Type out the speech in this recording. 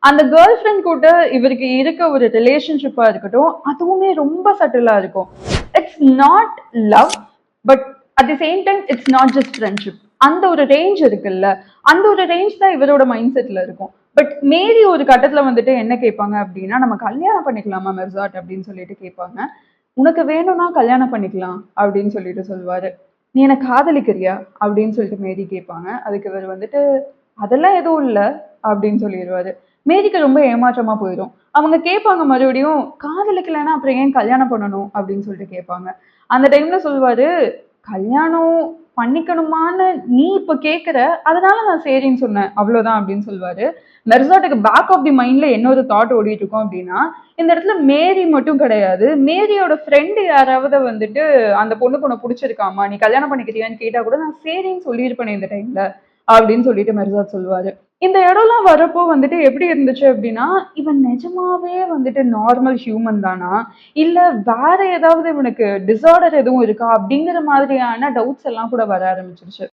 அந்த girl friend கூட இவருக்கு இருக்க ஒரு ரிலேஷன்ஷிப்பா இருக்கட்டும், அதுவுமே ரொம்ப சட்டிலா இருக்கும். It's not love, but at the same time it's not just friendship. அந்த ஒரு ரேஞ்ச் இருக்குல்ல, அந்த ஒரு ரேஞ்ச் தான் இவரோட மைண்ட் செட்ல இருக்கும். பட் மேரி ஒரு கட்டத்துல வந்துட்டு என்ன கேட்பாங்க அப்படின்னா, நம்ம கல்யாணம் பண்ணிக்கலாமா மெர்சாட் அப்படின்னு சொல்லிட்டு கேட்பாங்க. உனக்கு வேணும்னா கல்யாணம் பண்ணிக்கலாம் அப்படின்னு சொல்லிட்டு சொல்லுவாரு. நீ என்ன காதலிக்கிறியா அப்படின்னு சொல்லிட்டு மேரி கேட்பாங்க. அதுக்கு இவர் வந்துட்டு அதெல்லாம் எதுவும் இல்ல அப்படின்னு சொல்லிடுவாரு. மேரிக்கு ரொம்ப ஏமாற்றமா போயிடும். அவங்க கேட்பாங்க மறுபடியும், காதலிக்கலைன்னா அப்புறம் ஏன் கல்யாணம் பண்ணணும் அப்படின்னு சொல்லிட்டு கேட்பாங்க. அந்த டைம்ல சொல்லுவாரு, கல்யாணம் பண்ணிக்கணுமான்னு நீ இப்ப கேக்குற, அதனால நான் சரின்னு சொன்னேன் அவ்வளவுதான் அப்படின்னு சொல்லுவாரு. மெர்சாட்டுக்கு பேக் ஆஃப் தி மைண்ட்ல என்ன ஒரு தாட் ஓடிட்டு இருக்கும் அப்படின்னா, இந்த இடத்துல மேரி மட்டும் கிடையாது, மேரியோட ஃப்ரெண்டு யாராவது வந்துட்டு அந்த பொண்ணுக்கு உன்னை பிடிச்சிருக்காமா, நீ கல்யாணம் பண்ணிக்கிறியான்னு கேட்டா கூட நான் சரின்னு சொல்லியிருப்பேனே இந்த டைம்ல அப்படின்னு சொல்லிட்டு மெர்சாட் சொல்லுவாரு. இந்த இடம்லாம் வரப்போ வந்துட்டு எப்படி இருந்துச்சு அப்படின்னா, இவன் நிஜமாவே வந்துட்டு நார்மல் ஹியூமன் தானா? இல்ல வேற ஏதாவது இவனுக்கு டிஸார்டர் எதுவும் இருக்கா? அப்படிங்கிற மாதிரியான டவுட்ஸ் எல்லாம் கூட வர ஆரம்பிச்சிருச்சு.